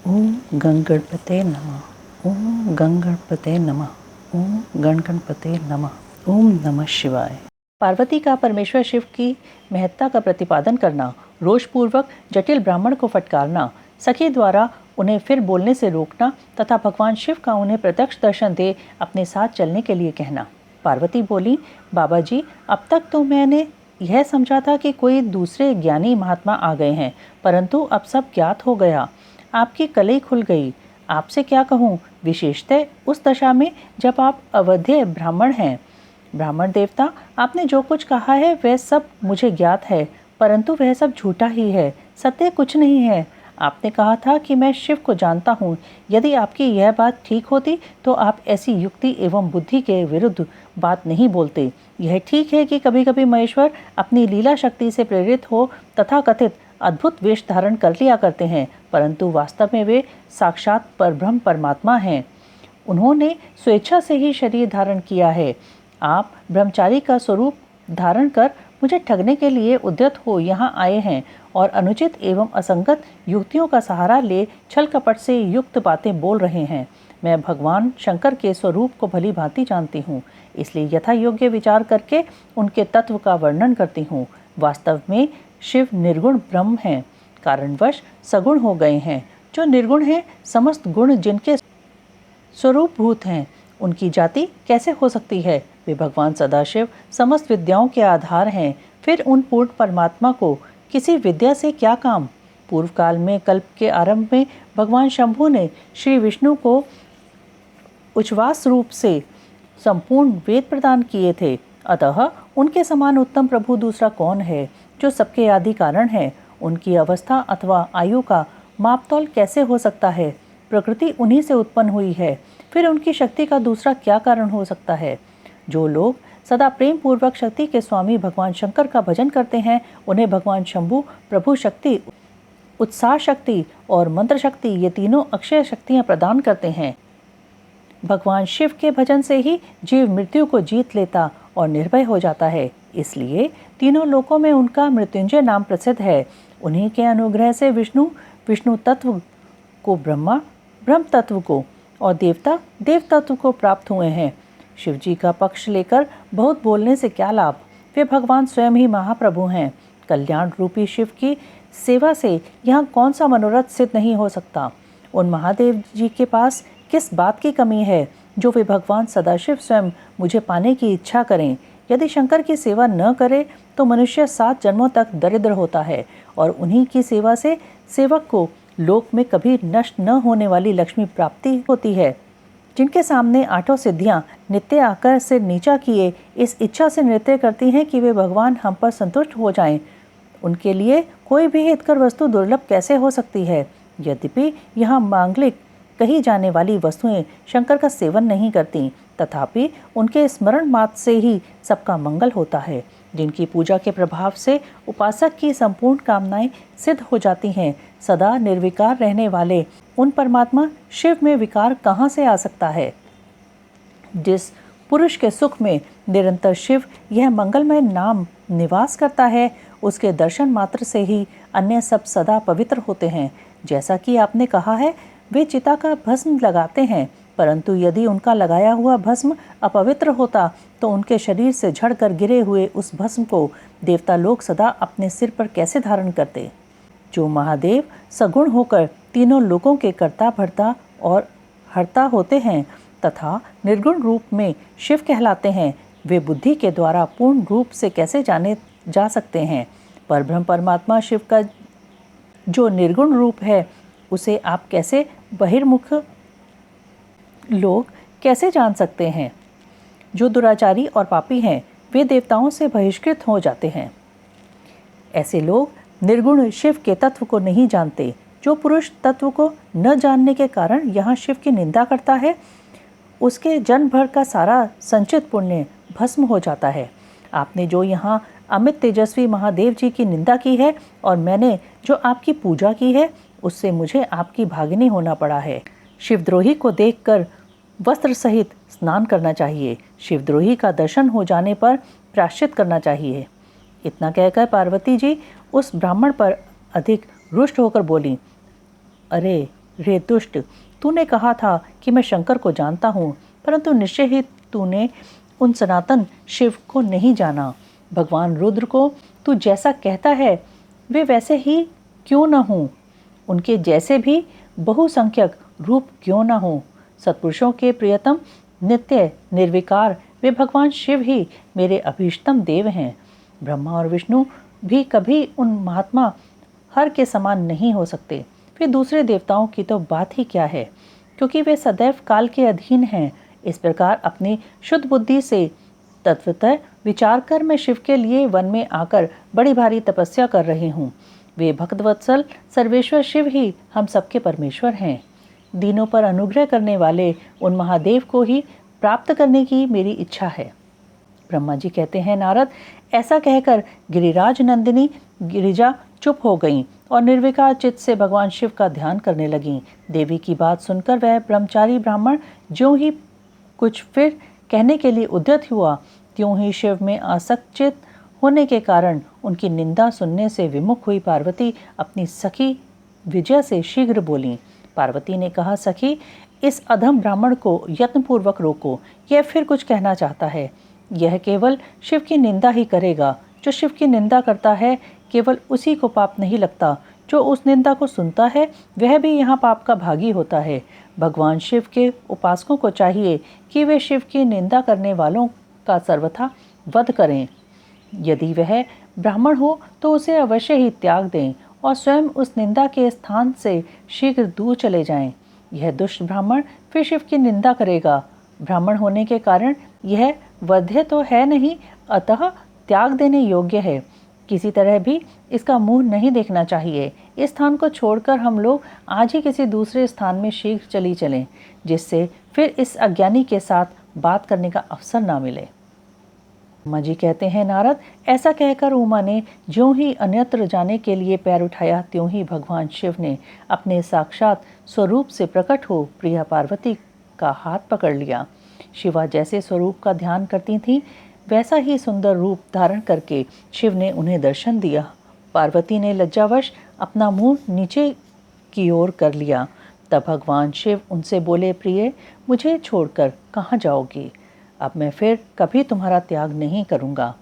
ओम गणगणपते नमः। ओम गणगणपते नमः। ओम गणगणपते नमः। ओम नमः शिवाय। पार्वती का परमेश्वर शिव की महत्ता का प्रतिपादन करना, रोषपूर्वक जटिल ब्राह्मण को फटकारना, सखी द्वारा उन्हें फिर बोलने से रोकना तथा भगवान शिव का उन्हें प्रत्यक्ष दर्शन दे अपने साथ चलने के लिए कहना। पार्वती बोली, बाबा जी, अब तक तो मैंने यह समझा था कि कोई दूसरे ज्ञानी महात्मा आ गए हैं, परंतु अब सब ज्ञात हो गया। आपकी कलई खुल गई। आपसे क्या कहूँ, विशेषतः उस दशा में जब आप अवध्य ब्राह्मण हैं। ब्राह्मण देवता, आपने जो कुछ कहा है वह सब मुझे ज्ञात है, परंतु वह सब झूठा ही है, सत्य कुछ नहीं है। आपने कहा था कि मैं शिव को जानता हूँ। यदि आपकी यह बात ठीक होती तो आप ऐसी युक्ति एवं बुद्धि के विरुद्ध बात नहीं बोलते। यह ठीक है कि कभी कभी महेश्वर अपनी लीला शक्ति से प्रेरित हो तथा कथित अद्भुत वेश धारण कर लिया करते हैं, परंतु वास्तव में वे साक्षात परब्रह्म परमात्मा हैं। उन्होंने स्वेच्छा से ही शरीर धारण किया है। आप ब्रह्मचारी का स्वरूप धारण कर मुझे ठगने के लिए उद्यत हो यहाँ आए हैं और अनुचित एवं असंगत युक्तियों का सहारा ले छल कपट से युक्त बातें बोल रहे हैं। मैं भगवान शंकर के स्वरूप को भली भांति जानती हूँ, इसलिए यथा योग्य विचार करके उनके तत्व का वर्णन करती हूँ। वास्तव में शिव निर्गुण ब्रह्म हैं, कारणवश सगुण हो गए हैं। जो निर्गुण हैं, समस्त गुण जिनके स्वरूप भूत हैं, उनकी जाति कैसे हो सकती है? वे भगवान सदाशिव समस्त विद्याओं के आधार हैं। फिर उन पूर्ण परमात्मा को किसी विद्या से क्या काम? पूर्व काल में कल्प के आरंभ में भगवान शंभु ने श्री विष्णु को उच्छ्वास रूप से संपूर्ण वेद प्रदान किए थे। अतः उनके समान उत्तम प्रभु दूसरा कौन है, जो सबके आदि कारण है? उनकी अवस्था अथवा आयु का मापतौल कैसे हो सकता है? प्रकृति उन्हीं से उत्पन्न हुई है, फिर उनकी शक्ति का दूसरा क्या कारण हो सकता है? जो लोग सदा प्रेम पूर्वक शक्ति के स्वामी भगवान शंकर का भजन करते हैं, उन्हें भगवान शंभु प्रभु शक्ति, उत्साह शक्ति और मंत्र शक्ति, ये तीनों अक्षय शक्तियां प्रदान करते हैं। भगवान शिव के भजन से ही जीव मृत्यु को जीत लेता और निर्भय हो जाता है। इसलिए तीनों लोकों में उनका मृत्युंजय नाम प्रसिद्ध है। उन्हीं के अनुग्रह से विष्णु तत्व को, ब्रह्मा ब्रह्म तत्व को और देवता देव तत्व को प्राप्त हुए हैं। शिव जी का पक्ष लेकर बहुत बोलने से क्या लाभ? वे भगवान स्वयं ही महाप्रभु हैं। कल्याण रूपी शिव की सेवा से यहाँ कौन सा मनोरथ सिद्ध नहीं हो सकता? उन महादेव जी के पास किस बात की कमी है जो वे भगवान सदाशिव स्वयं मुझे पाने की इच्छा करें? यदि शंकर की सेवा न करे तो मनुष्य 7 जन्मों तक दरिद्र होता है और उन्हीं की सेवा से सेवक को लोक में कभी नष्ट न होने वाली लक्ष्मी प्राप्ति होती है। जिनके सामने 8 सिद्धियां नित्य आकर सिर नीचा किए इस इच्छा से नृत्य करती हैं कि वे भगवान हम पर संतुष्ट हो जाएं, उनके लिए कोई भी हितकर वस्तु दुर्लभ कैसे हो सकती है? यद्यपि यहाँ मांगलिक कही जाने वाली वस्तुएं शंकर का सेवन नहीं करती, तथापि उनके स्मरण मात्र से ही सबका मंगल होता है। जिनकी पूजा के प्रभाव से उपासक की संपूर्ण कामनाएं सिद्ध हो जाती हैं, सदा निर्विकार रहने वाले उन परमात्मा शिव में विकार कहाँ से आ सकता है? जिस पुरुष के सुख में निरंतर शिव यह मंगलमय नाम निवास करता है, उसके दर्शन मात्र से ही अन्य सब सदा पवित्र होते हैं। जैसा कि आपने कहा है, वे चिता का भस्म लगाते हैं, परंतु यदि उनका लगाया हुआ भस्म अपवित्र होता तो उनके शरीर से झड़कर गिरे हुए उस भस्म को देवता लोग सदा अपने सिर पर कैसे धारण करते? जो महादेव सगुण होकर तीनों लोगों के कर्ता भर्ता और हर्ता होते हैं तथा निर्गुण रूप में शिव कहलाते हैं, वे बुद्धि के द्वारा पूर्ण रूप से कैसे जाने जा सकते हैं? परब्रह्म परमात्मा शिव का जो निर्गुण रूप है, उसे आप कैसे बहिर्मुख लोग कैसे जान सकते हैं? जो दुराचारी और पापी हैं, वे देवताओं से बहिष्कृत हो जाते हैं। ऐसे लोग निर्गुण शिव के तत्व को नहीं जानते। जो पुरुष तत्व को न जानने के कारण यहाँ शिव की निंदा करता है, उसके जन्म भर का सारा संचित पुण्य भस्म हो जाता है। आपने जो यहाँ अमित तेजस्वी महादेव जी की निंदा की है और मैंने जो आपकी पूजा की है, उससे मुझे आपकी भागिनी होना पड़ा है। शिवद्रोही को देखकर वस्त्र सहित स्नान करना चाहिए। शिवद्रोही का दर्शन हो जाने पर प्रायश्चित करना चाहिए। इतना कहकर पार्वती जी उस ब्राह्मण पर अधिक रुष्ट होकर बोली, अरे रे दुष्ट, तूने कहा था कि मैं शंकर को जानता हूँ, परंतु निश्चय ही तूने उन सनातन शिव को नहीं जाना। भगवान रुद्र को तू जैसा कहता है वे वैसे ही क्यों न हों, उनके जैसे भी बहुसंख्यक रूप क्यों न हों। सत्पुरुषों के प्रियतम नित्य निर्विकार वे भगवान शिव ही मेरे अभीष्टतम देव हैं। ब्रह्मा और विष्णु भी कभी उन महात्मा हर के समान नहीं हो सकते। वे दूसरे देवताओं की तो बात ही क्या है, क्योंकि वे सदैव काल के अधीन हैं। इस प्रकार अपनी शुद्ध बुद्धि से तत्वतः विचार कर मैं शिव के लिए वन में आकर बड़ी भारी तपस्या कर रही हूँ। वे भक्तवत्सल सर्वेश्वर शिव ही हम सबके परमेश्वर हैं। दीनों पर अनुग्रह करने वाले उन महादेव को ही प्राप्त करने की मेरी इच्छा है। ब्रह्मा जी कहते हैं, नारद, ऐसा कहकर गिरिराज नंदिनी गिरिजा चुप हो गईं और निर्विकार चित्त से भगवान शिव का ध्यान करने लगीं। देवी की बात सुनकर वह ब्रह्मचारी ब्राह्मण ज्यों ही कुछ फिर कहने के लिए उद्यत हुआ, त्यों ही शिव में आसक्त चित्त होने के कारण उनकी निंदा सुनने से विमुख हुई पार्वती अपनी सखी विजया से शीघ्र बोली। पार्वती ने कहा, सखी, इस अधम ब्राह्मण को यत्नपूर्वक रोको, यह फिर कुछ कहना चाहता है। यह केवल शिव की निंदा ही करेगा। जो शिव की निंदा करता है केवल उसी को पाप नहीं लगता, जो उस निंदा को सुनता है वह भी यहाँ पाप का भागी होता है। भगवान शिव के उपासकों को चाहिए कि वे शिव की निंदा करने वालों का सर्वथा वध करें। यदि वह ब्राह्मण हो तो उसे अवश्य ही त्याग दें और स्वयं उस निंदा के स्थान से शीघ्र दूर चले जाएं। यह दुष्ट ब्राह्मण फिर शिव की निंदा करेगा। ब्राह्मण होने के कारण यह वध्य तो है नहीं, अतः त्याग देने योग्य है। किसी तरह भी इसका मुंह नहीं देखना चाहिए। इस स्थान को छोड़कर हम लोग आज ही किसी दूसरे स्थान में शीघ्र चली चलें, जिससे फिर इस अज्ञानी के साथ बात करने का अवसर ना मिले। उमा जी कहते हैं, नारद, ऐसा कहकर उमा ने ज्यों ही अन्यत्र जाने के लिए पैर उठाया, त्यों ही भगवान शिव ने अपने साक्षात स्वरूप से प्रकट हो प्रिया पार्वती का हाथ पकड़ लिया। शिवा जैसे स्वरूप का ध्यान करती थीं, वैसा ही सुंदर रूप धारण करके शिव ने उन्हें दर्शन दिया। पार्वती ने लज्जावश अपना मुंह नीचे की ओर कर लिया। तब भगवान शिव उनसे बोले, प्रिय, मुझे छोड़कर कहाँ जाओगी? अब मैं फिर कभी तुम्हारा त्याग नहीं करूँगा।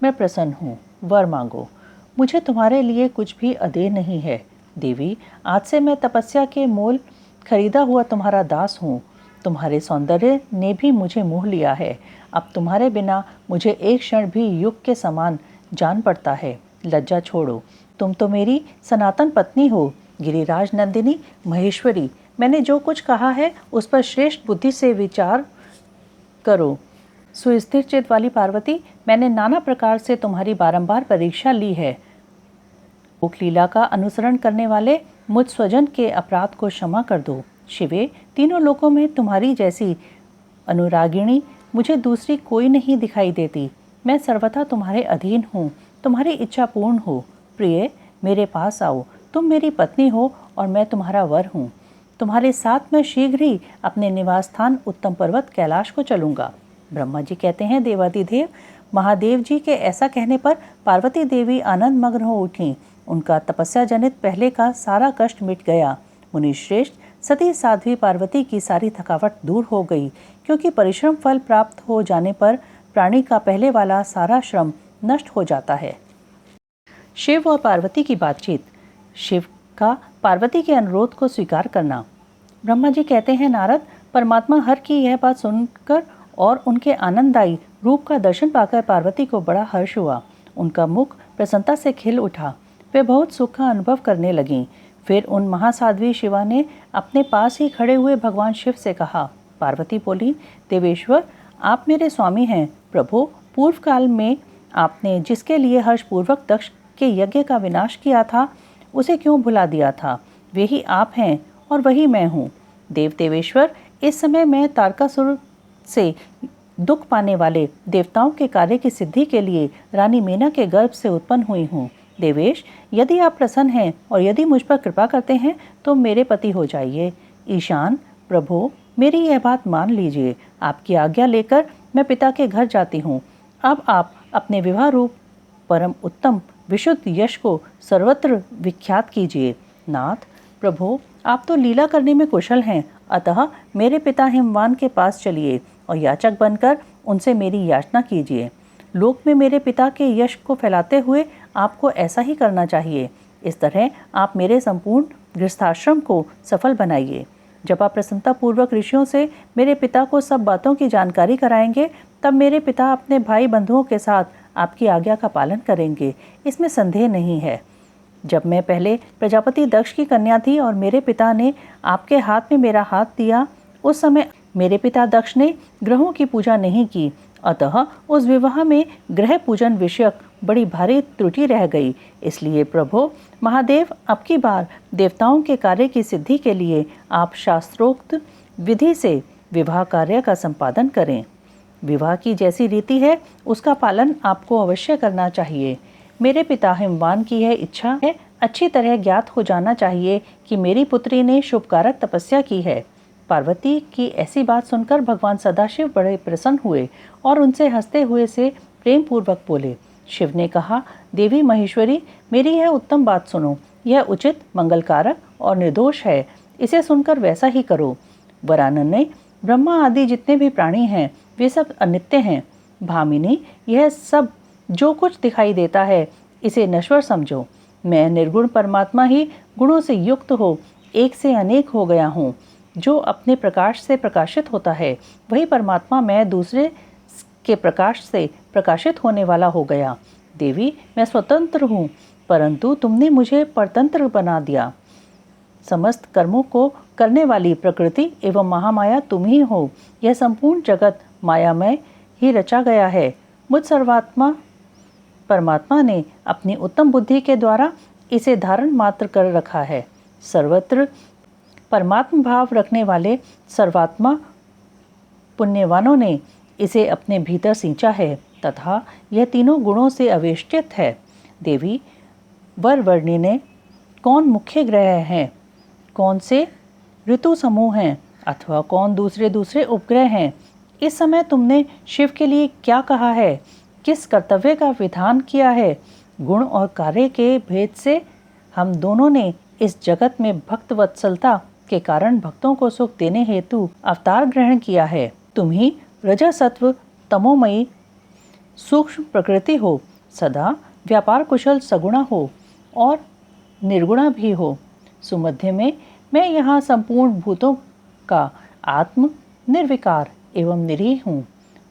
मैं प्रसन्न हूँ, वर मांगो। मुझे तुम्हारे लिए कुछ भी अदेय नहीं है। देवी, आज से मैं तपस्या के मोल खरीदा हुआ तुम्हारा दास हूँ। तुम्हारे सौंदर्य ने भी मुझे मोह लिया है। अब तुम्हारे बिना मुझे एक क्षण भी युग के समान जान पड़ता है। लज्जा छोड़ो, तुम तो मेरी सनातन पत्नी हो, गिरिराज नंदिनी महेश्वरी। मैंने जो कुछ कहा है उस पर श्रेष्ठ बुद्धि से विचार करो। सुस्थिर चित्त वाली पार्वती, मैंने नाना प्रकार से तुम्हारी बारंबार परीक्षा ली है। लोक लीला का अनुसरण करने वाले मुझ स्वजन के अपराध को क्षमा कर दो। शिवे, तीनों लोकों में तुम्हारी जैसी अनुरागिणी मुझे दूसरी कोई नहीं दिखाई देती। मैं सर्वथा तुम्हारे अधीन हूँ। तुम्हारी इच्छा पूर्ण हो। प्रिय, मेरे पास आओ। तुम मेरी पत्नी हो और मैं तुम्हारा वर हूँ। तुम्हारे साथ मैं शीघ्र ही अपने निवास स्थान उत्तम पर्वत कैलाश को चलूँगा। ब्रह्मा जी कहते हैं, देवादिदेव महादेव जी के ऐसा कहने पर पार्वती देवी आनंद मग्न हो उठी। उनका तपस्या जनित पहले का सारा कष्ट मिट गया। मुनिश्रेष्ठ, सती साध्वी पार्वती की सारी थकावट दूर हो गई, क्योंकि परिश्रम फल प्राप्त हो जाने पर प्राणी का पहले वाला सारा श्रम नष्ट हो जाता है। शिव और पार्वती की बातचीत। शिव का पार्वती के अनुरोध को स्वीकार करना। ब्रह्मा जी कहते हैं, नारद, परमात्मा हर की यह बात सुनकर और उनके आनंददायी रूप का दर्शन पाकर पार्वती को बड़ा हर्ष हुआ। उनका मुख प्रसन्नता से खिल उठा। वे बहुत सुख का अनुभव करने लगीं। फिर उन महासाध्वी शिवा ने अपने पास ही खड़े हुए भगवान शिव से कहा। पार्वती बोली, देवेश्वर, आप मेरे स्वामी हैं। प्रभु, पूर्व काल में आपने जिसके लिए हर्षपूर्वक दक्ष के यज्ञ का विनाश किया था, उसे क्यों भुला दिया था? वे ही आप हैं और वही मैं हूँ। देवेश्वर, इस समय मैं तारकासुर से दुख पाने वाले देवताओं के कार्य की सिद्धि के लिए रानी मीना के गर्भ से उत्पन्न हुई हूँ। देवेश, यदि आप प्रसन्न हैं और यदि मुझ पर कृपा करते हैं तो मेरे पति हो जाइए। ईशान, प्रभु, मेरी यह बात मान लीजिए। आपकी आज्ञा लेकर मैं पिता के घर जाती हूँ। अब आप अपने विवाह रूप परम उत्तम विशुद्ध यश को सर्वत्र विख्यात कीजिए। नाथ, प्रभु, आप तो लीला करने में कुशल हैं, अतः मेरे पिता हिमवान के पास चलिए और याचक बनकर उनसे मेरी याचना कीजिए। लोक में मेरे पिता के यश को फैलाते हुए आपको ऐसा ही करना चाहिए। इस तरह आप मेरे संपूर्ण गृहस्थाश्रम को सफल बनाइए। जब आप प्रसन्नतापूर्वक ऋषियों से मेरे पिता को सब बातों की जानकारी कराएंगे, तब मेरे पिता अपने भाई बंधुओं के साथ आपकी आज्ञा का पालन करेंगे, इसमें संदेह नहीं है। जब मैं पहले प्रजापति दक्ष की कन्या थी और मेरे पिता ने आपके हाथ में मेरा हाथ दिया, उस समय मेरे पिता दक्ष ने ग्रहों की पूजा नहीं की, अतः उस विवाह में ग्रह पूजन विषयक बड़ी भारी त्रुटि रह गई। इसलिए प्रभु महादेव, अब की बार देवताओं के कार्य की सिद्धि के लिए आप शास्त्रोक्त विधि से विवाह कार्य का संपादन करें। विवाह की जैसी रीति है उसका पालन आपको अवश्य करना चाहिए। मेरे पिता हिमवान की यह इच्छा है, अच्छी तरह ज्ञात हो जाना चाहिए कि मेरी पुत्री ने शुभकारक तपस्या की है। पार्वती की ऐसी बात सुनकर भगवान सदाशिव बड़े प्रसन्न हुए और उनसे हंसते हुए से प्रेम पूर्वक बोले। शिव ने कहा, देवी महेश्वरी, मेरी यह उत्तम बात सुनो। यह उचित, मंगलकारक और निर्दोष है। इसे सुनकर वैसा ही करो। वरानने, ब्रह्मा आदि जितने भी प्राणी हैं वे सब अनित्य हैं। भामिनी, यह सब जो कुछ दिखाई देता है इसे नश्वर समझो। मैं निर्गुण परमात्मा ही गुणों से युक्त हो एक से अनेक हो गया हूँ। जो अपने प्रकाश से प्रकाशित होता है वही परमात्मा मैं दूसरे के प्रकाश से प्रकाशित होने वाला हो गया। देवी, मैं स्वतंत्र हूँ, परंतु तुमने मुझे परतंत्र बना दिया। समस्त कर्मों को करने वाली प्रकृति एवं महामाया तुम ही हो। यह संपूर्ण जगत मायामय ही रचा गया है। मुझ सर्वात्मा परमात्मा ने अपनी उत्तम बुद्धि के द्वारा इसे धारण मात्र कर रखा है। सर्वत्र परमात्मा भाव रखने वाले सर्वात्मा पुण्यवानों ने इसे अपने भीतर सींचा है तथा यह तीनों गुणों से अवेष्टित है। देवी, वरवर्णी ने कौन मुख्य ग्रह हैं, कौन से ऋतु समूह हैं अथवा कौन दूसरे दूसरे उपग्रह हैं, इस समय तुमने शिव के लिए क्या कहा है, किस कर्तव्य का विधान किया है। गुण और कार्य के भेद से हम दोनों ने इस जगत में भक्त वत्सलता के कारण भक्तों को सुख देने हेतु अवतार ग्रहण किया है। तुम ही रजसत्व तमोमयी सूक्ष्म प्रकृति हो, सदा व्यापार कुशल सगुणा हो और निर्गुणा भी हो। सुमध्य में मैं यहाँ संपूर्ण भूतों का आत्म निर्विकार एवं निरीह हूँ।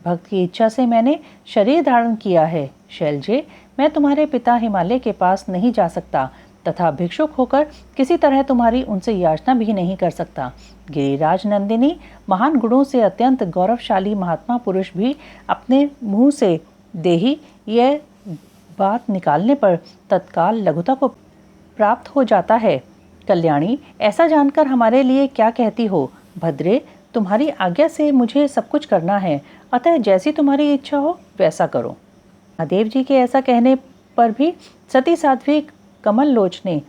भक्त की इच्छा से मैंने शरीर धारण किया है। शैलजे, मैं तुम्हारे पिता हिमालय के पास नहीं जा सकता तथा भिक्षुक होकर किसी तरह तुम्हारी उनसे याचना भी नहीं कर सकता। गिरिराज नंदिनी, महान गुणों से अत्यंत गौरवशाली महात्मा पुरुष भी अपने मुंह से देही यह बात निकालने पर तत्काल लघुता को प्राप्त हो जाता है। कल्याणी, ऐसा जानकर हमारे लिए क्या कहती हो। भद्रे, तुम्हारी आज्ञा से मुझे सब कुछ करना है, अतः जैसी तुम्हारी इच्छा हो वैसा करो। महादेव जी के ऐसा कहने पर भी सती साध्वी कमल लोचने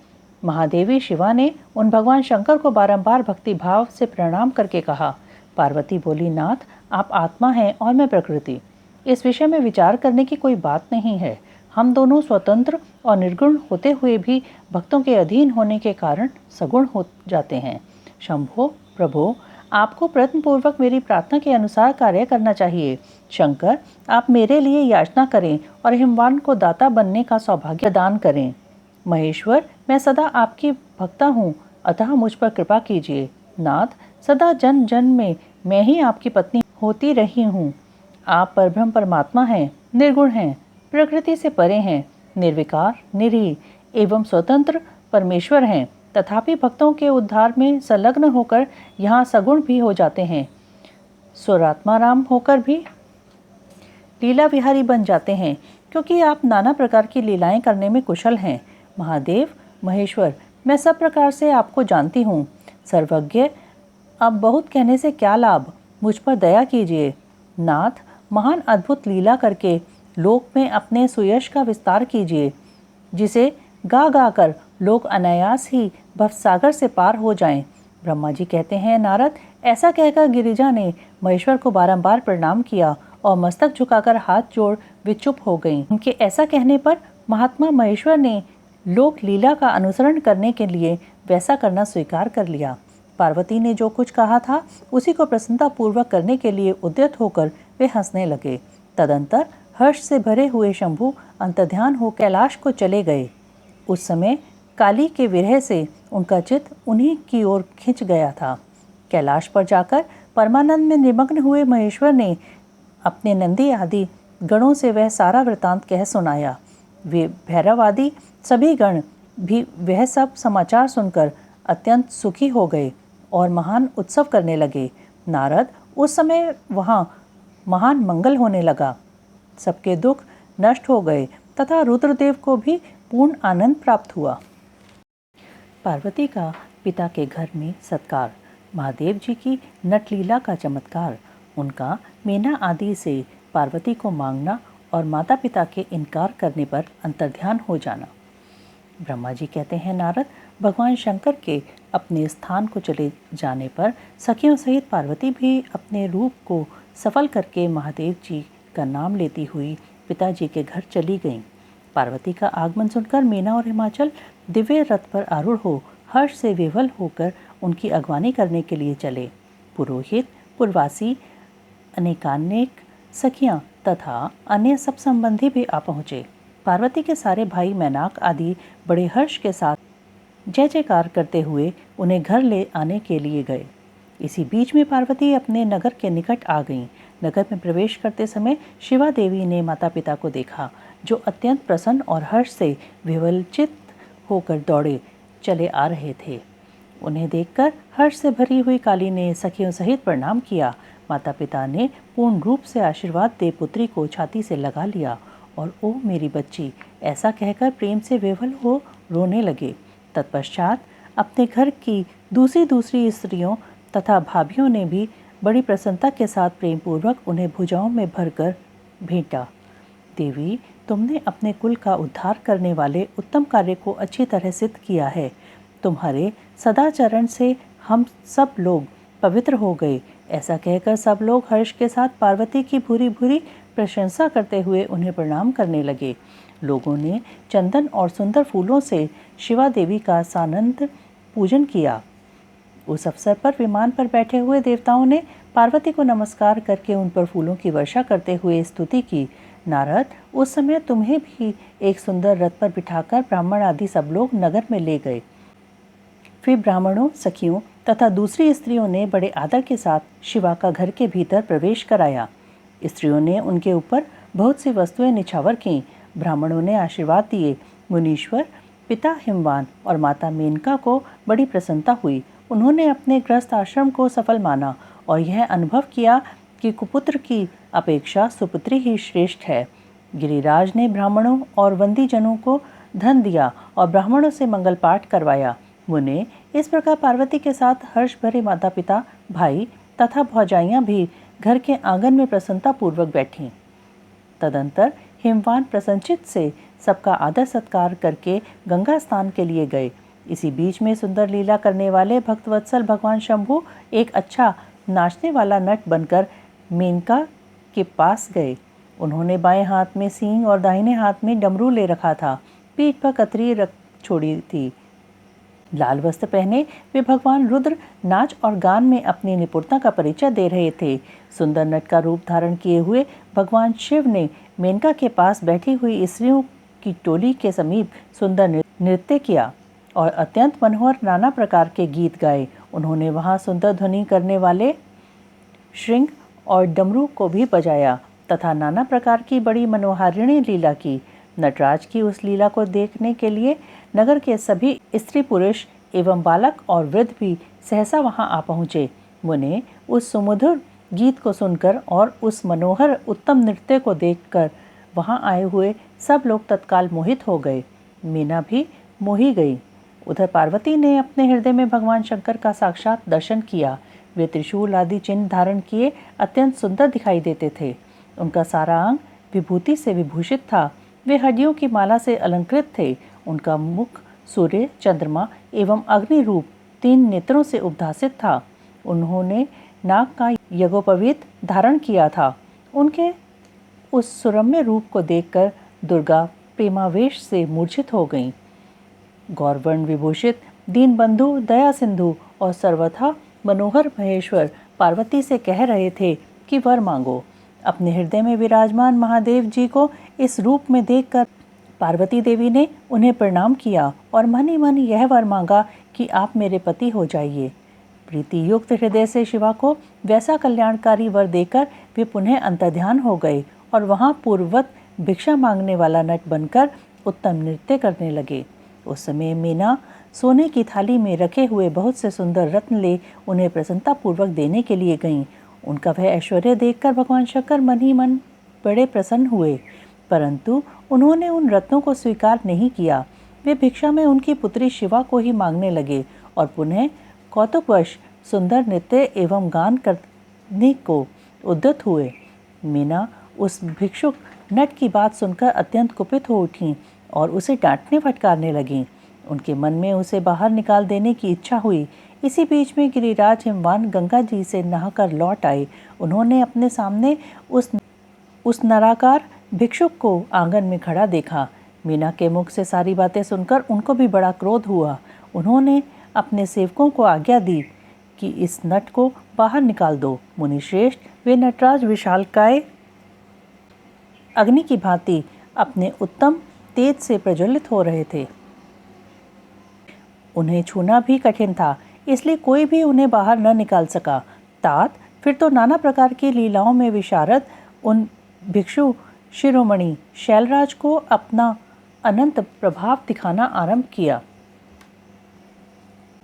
महादेवी शिवा ने उन भगवान शंकर को बारंबार भक्ति भाव से प्रणाम करके कहा। पार्वती बोली, नाथ, आप आत्मा हैं और मैं प्रकृति। इस विषय में विचार करने की कोई बात नहीं है। हम दोनों स्वतंत्र और निर्गुण होते हुए भी भक्तों के अधीन होने के कारण सगुण हो जाते हैं। शंभो, प्रभो, आपको प्रयत्नपूर्वक मेरी प्रार्थना के अनुसार कार्य करना चाहिए। शंकर, आप मेरे लिए याचना करें और हिमवान को दाता बनने का सौभाग्य प्रदान करें। महेश्वर, मैं सदा आपकी भक्ता हूँ, अतः मुझ पर कृपा कीजिए। नाथ, सदा जन जन में मैं ही आपकी पत्नी होती रही हूँ। आप परब्रह्म परमात्मा हैं, निर्गुण हैं, प्रकृति से परे हैं, निर्विकार, निरीह एवं स्वतंत्र परमेश्वर हैं, तथापि भक्तों के उद्धार में संलग्न होकर यहाँ सगुण भी हो जाते हैं। स्वरात्माराम होकर भी लीला विहारी बन जाते हैं, क्योंकि आप नाना प्रकार की लीलाएं करने में कुशल हैं। महादेव, महेश्वर, मैं सब प्रकार से आपको जानती हूँ। सर्वज्ञ, अब बहुत कहने से क्या लाभ, मुझ पर दया कीजिए। नाथ, महान अद्भुत लीला करके लोक में अपने सुयश का विस्तार कीजिए, जिसे गा गा कर लोग अनायास ही भवसागर से पार हो जाएं। ब्रह्मा जी कहते हैं, नारद, ऐसा कहकर गिरिजा ने महेश्वर को बारंबार प्रणाम किया और मस्तक झुकाकर हाथ जोड़ वे चुप हो गईं। उनके ऐसा कहने पर महात्मा महेश्वर ने लोक लीला का अनुसरण करने के लिए वैसा करना स्वीकार कर लिया। पार्वती ने जो कुछ कहा था उसी को प्रसन्नतापूर्वक करने के लिए उद्यत होकर वे हंसने लगे। तदंतर हर्ष से भरे हुए शंभु अंतर्ध्यान हो कैलाश को चले गए। उस समय काली के विरह से उनका चित्त उन्हीं की ओर खिंच गया था। कैलाश पर जाकर परमानंद में निमग्न हुए महेश्वर ने अपने नंदी आदि गणों से वह सारा वृतांत कह सुनाया। वे भैरव आदि सभी गण भी वह सब समाचार सुनकर अत्यंत सुखी हो गए और महान उत्सव करने लगे। नारद उस समय वहाँ महान मंगल होने लगा। सबके दुख नष्ट हो गए तथा रुद्रदेव को भी पूर्ण आनंद प्राप्त हुआ। पार्वती का पिता के घर में सत्कार, महादेव जी की नटलीला का चमत्कार, उनका मीना आदि से पार्वती को मांगना और माता पिता के इनकार करने पर अंतर्ध्यान हो जाना। ब्रह्मा जी कहते हैं, नारद, भगवान शंकर के अपने स्थान को चले जाने पर सखियों सहित पार्वती भी अपने रूप को सफल करके महादेव जी का नाम लेती हुई पिताजी के घर चली गईं। पार्वती का आगमन सुनकर मीना और हिमाचल दिव्य रथ पर आरूढ़ हो हर्ष से विह्वल होकर उनकी अगवानी करने के लिए चले। पुरोहित, पुरवासी, अनेकानेक सखियां तथा अन्य सब संबंधी भी आ पहुँचे। पार्वती के सारे भाई मैनाक आदि बड़े हर्ष के साथ जय जयकार करते हुए उन्हें घर ले आने के लिए गए। इसी बीच में पार्वती अपने नगर के निकट आ गईं। नगर में प्रवेश करते समय शिवा देवी ने माता पिता को देखा, जो अत्यंत प्रसन्न और हर्ष से विह्वलचित होकर दौड़े चले आ रहे थे। उन्हें देखकर हर्ष से भरी हुई काली ने सखियों सहित प्रणाम किया। माता पिता ने पूर्ण रूप से आशीर्वाद दे पुत्री को छाती से लगा लिया और ओ मेरी बच्ची ऐसा कहकर प्रेम से विह्वल हो रोने लगे। तत्पश्चात अपने घर की दूसरी स्त्रियों तथा भाभियों ने भी बड़ी प्रसन्नता के साथ प्रेम पूर्वक उन्हें भुजाओं में भरकर भेंटा। देवी, तुमने अपने कुल का उद्धार करने वाले उत्तम कार्य को अच्छी तरह सिद्ध किया है। तुम्हारे सदाचरण से हम सब लोग पवित्र हो गए। ऐसा कहकर सब लोग हर्ष के साथ पार्वती की भूरी भूरी प्रशंसा करते हुए उन्हें प्रणाम करने लगे। लोगों ने चंदन और सुंदर फूलों से शिवा देवी का सानंद पूजन किया। उस अवसर पर विमान पर बैठे हुए देवताओं ने पार्वती को नमस्कार करके उन पर फूलों की वर्षा करते हुए स्तुति की। नारद, उस समय तुम्हें भी एक सुंदर रथ पर बिठाकर ब्राह्मण आदि सब लोग नगर में ले गए। फिर ब्राह्मणों, सखियों तथा दूसरी स्त्रियों ने बड़े आदर के साथ शिवा का घर के भीतर प्रवेश कराया। स्त्रियों ने उनके ऊपर बहुत सी वस्तुएं निछावर कीं। ब्राह्मणों ने आशीर्वाद दिए। मुनीश्वर, पिता हिमवान और माता मेनका को बड़ी प्रसन्नता हुई। उन्होंने अपने गृहस्थ आश्रम को सफल माना और यह अनुभव किया कि कुपुत्र की अपेक्षा सुपुत्री ही श्रेष्ठ है। गिरिराज ने ब्राह्मणों और वंदीजनों को धन दिया और ब्राह्मणों से मंगल पाठ करवाया। मुने, इस प्रकार पार्वती के साथ हर्ष भरे माता पिता, भाई तथा भौजाइयाँ भी घर के आंगन में प्रसन्नता पूर्वक बैठीं। तदंतर हिमवान प्रसन्नचित्त से सबका आदर सत्कार करके गंगा स्नान के लिए गए। इसी बीच में सुंदर लीला करने वाले भक्तवत्सल भगवान शंभु एक अच्छा नाचने वाला नट बनकर मेनका के पास गए। उन्होंने बाएं हाथ में सींग और दाहिने हाथ में डमरू ले रखा था। पीठ पर कतरी रख छोड़ी थी। लाल वस्त्र पहने वे भगवान रुद्र नाच और गान में अपनी निपुणता का परिचय दे रहे थे। सुंदर नट का रूप धारण किए हुए भगवान शिव ने मेनका के पास बैठी हुई स्त्रियों की टोली के समीप सुंदर नृत्य किया और अत्यंत मनोहर नाना प्रकार के गीत गाए। उन्होंने वहां सुंदर ध्वनि करने वाले श्रृंग और डमरू को भी बजाया तथा नाना प्रकार की बड़ी मनोहारिणी लीला की। नटराज की उस लीला को देखने के लिए नगर के सभी स्त्री पुरुष एवं बालक और वृद्ध भी सहसा वहां आ पहुँचे। मुने, उस सुमधुर गीत को सुनकर और उस मनोहर उत्तम नृत्य को देखकर वहां आए हुए सब लोग तत्काल मोहित हो गए। मीना भी मोही गई। उधर पार्वती ने अपने हृदय में भगवान शंकर का साक्षात दर्शन किया। वे त्रिशूल आदि चिन्ह धारण किए अत्यंत सुंदर दिखाई देते थे। उनका सारा अंग विभूति से विभूषित था। वे हड्डियों की माला से अलंकृत थे। उनका मुख सूर्य, चंद्रमा एवं अग्नि रूप 3 नेत्रों से उद्भासित था। उन्होंने नाग का यज्ञोपवीत धारण किया था। उनके उस सुरम्य रूप को देखकर दुर्गा प्रेमावेश से मूर्छित हो गईं। गौरवर्ण विभूषित दीनबंधु, दया सिंधु और सर्वथा मनोहर महेश्वर पार्वती से कह रहे थे कि वर मांगो। अपने हृदय में विराजमान महादेव जी को इस रूप में देखकर पार्वती देवी ने उन्हें प्रणाम किया और मन ही मन यह वर मांगा कि आप मेरे पति हो जाइए। प्रीति युक्त हृदय से शिवा को वैसा कल्याणकारी वर देकर वे पुनः अंतर्ध्यान हो गए और वहां पूर्ववत भिक्षा मांगने वाला नट बनकर उत्तम नृत्य करने लगे। उस समय मीना सोने की थाली में रखे हुए बहुत से सुंदर रत्न ले उन्हें प्रसन्नतापूर्वक देने के लिए गईं। उनका वह ऐश्वर्य देखकर भगवान शंकर मन ही मन बड़े प्रसन्न हुए, परंतु उन्होंने उन रत्नों को स्वीकार नहीं किया। वे भिक्षा में उनकी पुत्री शिवा को ही मांगने लगे और पुनः कौतुकवश सुंदर नृत्य एवं गान करने को उद्यत हुए। मीना उस भिक्षुक नट की बात सुनकर अत्यंत कुपित हो उठी और उसे डांटने फटकारने लगीं। उनके मन में उसे बाहर निकाल देने की इच्छा हुई। इसी बीच में गिरिराज हिमवान गंगा जी से नहाकर लौट आए। उन्होंने अपने सामने उस नराकार भिक्षुक को आंगन में खड़ा देखा। मीना के मुख से सारी बातें सुनकर उनको भी बड़ा क्रोध हुआ। उन्होंने अपने सेवकों को आज्ञा दी कि इस नट को बाहर निकाल दो। मुनिश्रेष्ठ, वे नटराज विशालकाय अग्नि की भांति अपने उत्तम तेज से प्रज्वलित हो रहे थे। उन्हें छूना भी कठिन था, इसलिए कोई भी उन्हें बाहर न निकाल सका। तात फिर तो नाना प्रकार की लीलाओं में विशारद उन भिक्षु शिरोमणि शैलराज को अपना अनंत प्रभाव दिखाना आरंभ किया।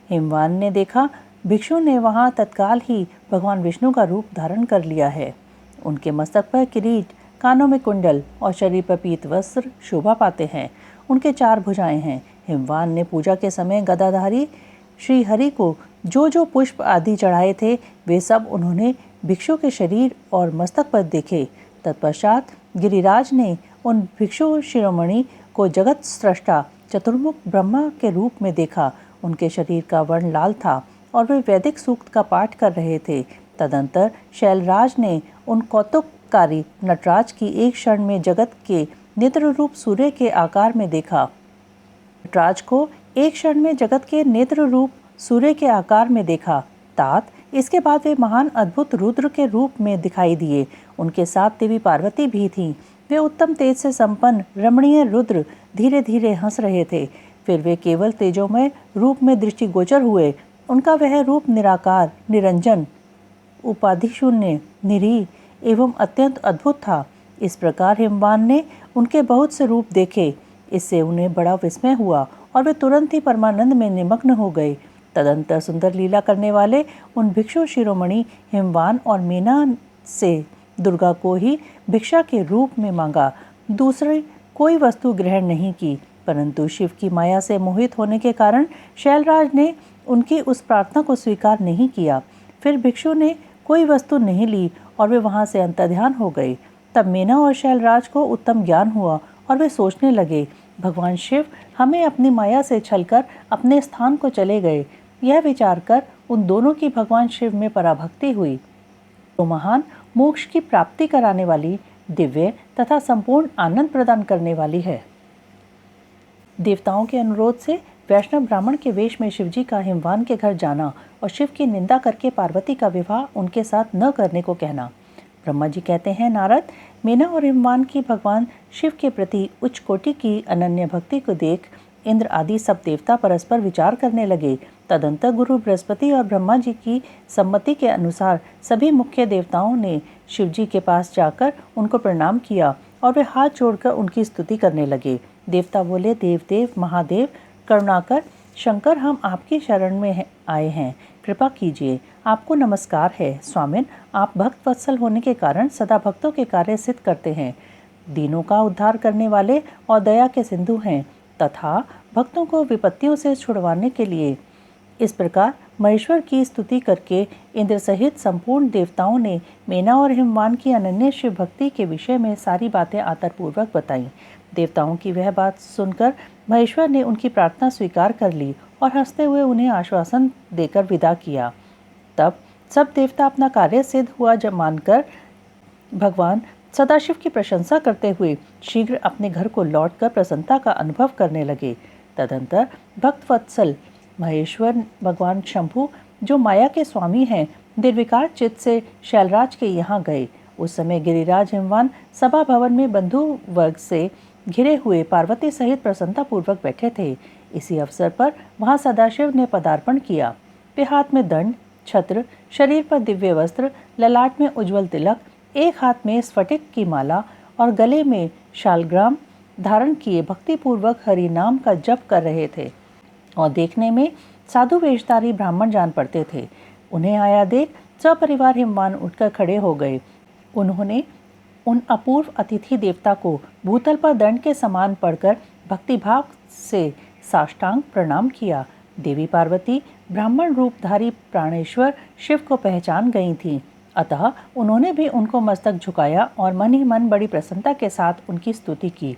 हिमवान ने देखा भिक्षु ने वहां तत्काल ही भगवान विष्णु का रूप धारण कर लिया है। उनके मस्तक पर किरीट, कानों में कुंडल और शरीर पर पीत वस्त्र शोभा पाते हैं। उनके 4 भुजाएं हैं। हिमवान ने पूजा के समय गदाधारी श्री हरि को जो जो पुष्प आदि चढ़ाए थे वे सब उन्होंने भिक्षु के शरीर और मस्तक पर देखे। तत्पश्चात गिरिराज ने उन भिक्षु शिरोमणि को जगत स्रष्टा चतुर्मुख ब्रह्मा के रूप में देखा। उनके शरीर का वर्ण लाल था और वे वैदिक सूक्त का पाठ कर रहे थे। तदंतर शैलराज ने उन कौतुककारी नटराज की एक क्षण में जगत के नेत्र रूप सूर्य के आकार में देखा। नटराज को एक क्षण में जगत के नेत्र रूप सूर्य के आकार में देखा। तात इसके बाद वे महान अद्भुत रुद्र के रूप में दिखाई दिए। उनके साथ देवी पार्वती भी थीं। वे उत्तम तेज से संपन्न रमणीय रुद्र धीरे धीरे हंस रहे थे। फिर वे केवल तेजोमय रूप में दृष्टिगोचर हुए। उनका वह रूप निराकार, निरंजन, उपाधि शून्य, निरीह एवं अत्यंत अद्भुत था। इस प्रकार हिमवान ने उनके बहुत से रूप देखे। इससे उन्हें बड़ा विस्मय हुआ और वे तुरंत ही परमानंद में निमग्न हो गए। तदंतर सुंदर लीला करने वाले उन भिक्षु शिरोमणि हिमवान और मीना से दुर्गा को ही भिक्षा के रूप में मांगा। दूसरी कोई वस्तु ग्रहण नहीं की, परंतु शिव की माया से मोहित होने के कारण शैलराज ने उनकी उस प्रार्थना को स्वीकार नहीं किया। फिर भिक्षु ने कोई वस्तु नहीं ली और वे वहां से अंतर्ध्यान हो गए। तब मीना और शैलराज को उत्तम ज्ञान हुआ और वे सोचने लगे, भगवान शिव हमें अपनी माया से छलकर अपने स्थान को चले गए। यह विचार कर उन दोनों की भगवान शिव में पराभक्ति हुई। तो महान मोक्ष की प्राप्ति कराने वाली, दिव्य तथा संपूर्ण आनंद प्रदान करने वाली है। देवताओं के अनुरोध से वैष्णव ब्राह्मण के वेश में शिवजी का हिमवान के घर जाना और शिव की निंदा करके पार्वती का विवाह उनके साथ न करने को कहना। ब्रह्मा जी कहते हैं, नारद, मीना और हिमवान की भगवान शिव के प्रति उच्च कोटि की अनन्य भक्ति को देख इंद्र आदि सब देवता परस्पर विचार करने लगे। तदंतर गुरु बृहस्पति और ब्रह्मा जी की सम्मति के अनुसार सभी मुख्य देवताओं ने शिव जी के पास जाकर उनको प्रणाम किया और वे हाथ जोड़कर उनकी स्तुति करने लगे। देवता बोले, देवदेव महादेव करुणाकर शंकर, हम आपकी शरण में आए हैं, कृपा कीजिए। आपको नमस्कार है स्वामिन। आप भक्त वत्सल होने के कारण सदा भक्तों के कार्य सिद्ध करते हैं, दीनों का उद्धार करने वाले और दया के सिंधु हैं तथा भक्तों को विपत्तियों से छुड़वाने के लिए। इस प्रकार महेश्वर की स्तुति करके इंद्र सहित संपूर्ण देवताओं ने मीना और हिमवान की अनन्य शिव भक्ति के विषय में सारी बातें आदरपूर्वक बताईं। देवताओं की वह बात सुनकर महेश्वर ने उनकी प्रार्थना स्वीकार कर ली और हंसते हुए उन्हें आश्वासन देकर विदा किया। तब सब देवता अपना कार्य सिद्ध हुआ जब मानकर भगवान सदाशिव की प्रशंसा करते हुए शीघ्र अपने घर को लौटकर प्रसन्नता का अनुभव करने लगे। तदंतर भक्त वत्सल महेश्वर भगवान शंभु जो माया के स्वामी हैं, निर्विकार चित्त से शैलराज के यहाँ गए। उस समय गिरिराज हिमवान सभा भवन में बंधु वर्ग से घिरे हुए पार्वती सहित प्रसन्नता पूर्वक बैठे थे। इसी अवसर पर वहां सदाशिव ने पदार्पण किया। वे हाथ में दंड, छत्र, शरीर पर दिव्य वस्त्र, ललाट में उज्जवल तिलक, एक हाथ में स्फटिक की माला और गले में शालग्राम धारण किए भक्तिपूर्वक हरि नाम का जप कर रहे थे और देखने में साधु वेशधारी ब्राह्मण जान पड़ते थे। उन्हें आया देख सपरिवार हिमवान उठकर खड़े हो गए। उन्होंने उन अपूर्व अतिथि देवता को भूतल पर दंड के समान पड़कर भक्तिभाव से साष्टांग प्रणाम किया। देवी पार्वती ब्राह्मण रूपधारी प्राणेश्वर शिव को पहचान गई थीं, अतः उन्होंने भी उनको मस्तक झुकाया और मन ही मन बड़ी प्रसन्नता के साथ उनकी स्तुति की।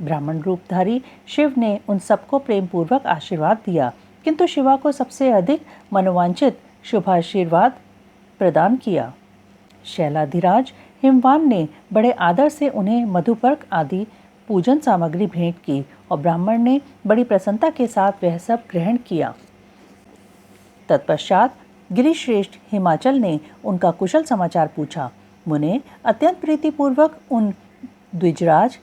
ब्राह्मण रूपधारी शिव ने उन सबको प्रेम पूर्वक आशीर्वाद दिया, किंतु शिवा को सबसे अधिक मनोवांछित शुभाशीर्वाद प्रदान किया। शैलाधिराज हिमवान ने बड़े आदर से उन्हें मधुपर्क आदि पूजन सामग्री भेंट की और ब्राह्मण ने बड़ी प्रसन्नता के साथ वह सब ग्रहण किया। तत्पश्चात गिरिश्रेष्ठ हिमाचल ने उनका कुशल समाचार पूछा। मुने अत्यंत प्रीतिपूर्वक उन द्विजराज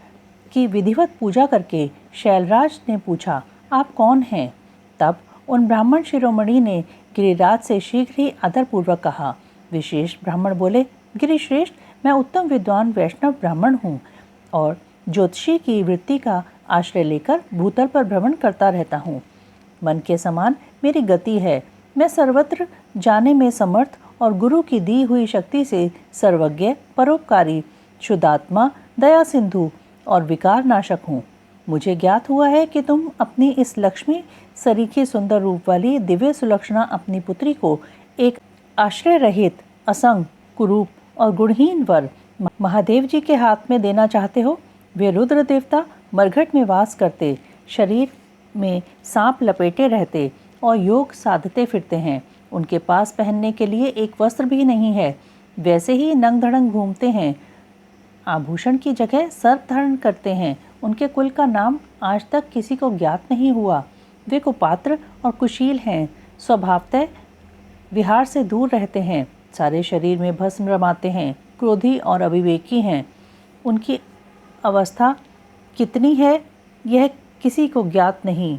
की विधिवत पूजा करके शैलराज ने पूछा, आप कौन हैं? तब उन ब्राह्मण शिरोमणि ने गिरिराज से शीघ्र ही आदरपूर्वक कहा। विशेष ब्राह्मण बोले, गिरिश्रेष्ठ, मैं उत्तम विद्वान वैष्णव ब्राह्मण हूँ और ज्योतिषी की वृत्ति का आश्रय लेकर भूतल पर भ्रमण करता रहता हूँ। मन के समान मेरी गति है। मैं सर्वत्र जाने में समर्थ और गुरु की दी हुई शक्ति से सर्वज्ञ, परोपकारी, शुद्धात्मा, दया सिंधु और विकार नाशक हूँ। मुझे ज्ञात हुआ है कि तुम अपनी इस लक्ष्मी सरीखी सुंदर रूप वाली दिव्य सुलक्षणा अपनी पुत्री को एक आश्रय रहित, असंग, कुरूप और गुणहीन वर महादेव जी के हाथ में देना चाहते हो। वे रुद्र देवता मरघट में वास करते, शरीर में सांप लपेटे रहते और योग साधते फिरते हैं। उनके पास पहनने के लिए एक वस्त्र भी नहीं है। वैसे ही नंग धड़ंग घूमते हैं। आभूषण की जगह सर्प धारण करते हैं। उनके कुल का नाम आज तक किसी को ज्ञात नहीं हुआ। वे कुपात्र और कुशील हैं। स्वभावतः विहार से दूर रहते हैं। सारे शरीर में भस्म रमाते हैं। क्रोधी और अविवेकी हैं। उनकी अवस्था कितनी है यह किसी को ज्ञात नहीं।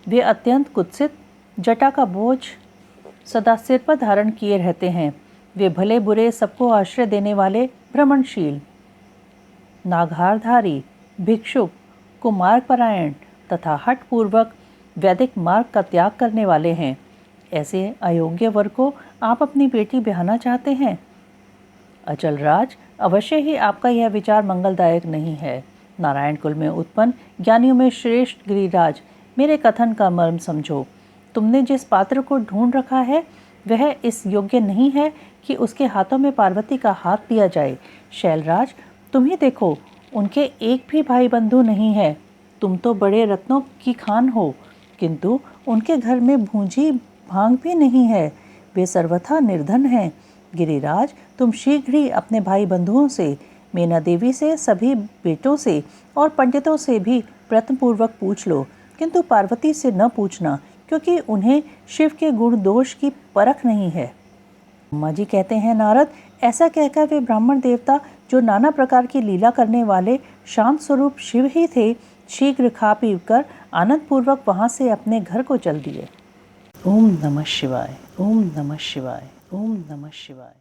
वे अत्यंत कुत्सित, जटा का बोझ सदा सिर पर धारण किए रहते हैं। वे भले बुरे सबको आश्रय देने वाले, भ्रमणशील, नागहारधारी, भिक्षुक, कुमार्गपरायण तथा हठपूर्वक वैदिक मार्ग का त्याग करने वाले हैं। ऐसे अयोग्य वर को आप अपनी बेटी ब्याहना चाहते हैं? अचल राज, अवश्य ही आपका यह विचार मंगलदायक नहीं है। नारायण कुल में उत्पन्न ज्ञानियों में श्रेष्ठ गिरिराज, मेरे कथन का मर्म समझो। तुमने जिस पात्र को ढूंढ रखा है वह इस योग्य नहीं है कि उसके हाथों में पार्वती का हाथ दिया जाए। शैलराज, तुम ही देखो, उनके एक भी भाई बंधु नहीं है। तुम तो बड़े रत्नों की खान हो, किंतु उनके घर में भूंजी भांग भी नहीं है। वे सर्वथा निर्धन हैं। गिरिराज, तुम शीघ्र ही अपने भाई बंधुओं से, मेना देवी से, सभी बेटों से और पंडितों से भी प्रयत्नपूर्वक पूछ लो, किंतु पार्वती से न पूछना, क्योंकि उन्हें शिव के गुण दोष की परख नहीं है। ब्रह्मा जी कहते हैं, नारद, ऐसा कहकर वे ब्राह्मण देवता जो नाना प्रकार की लीला करने वाले शांत स्वरूप शिव ही थे, शीघ्र खा पी कर आनंद पूर्वक वहां से अपने घर को चल दिए। ओम नमः शिवाय, ओम नमः शिवाय, ओम नमः शिवाय।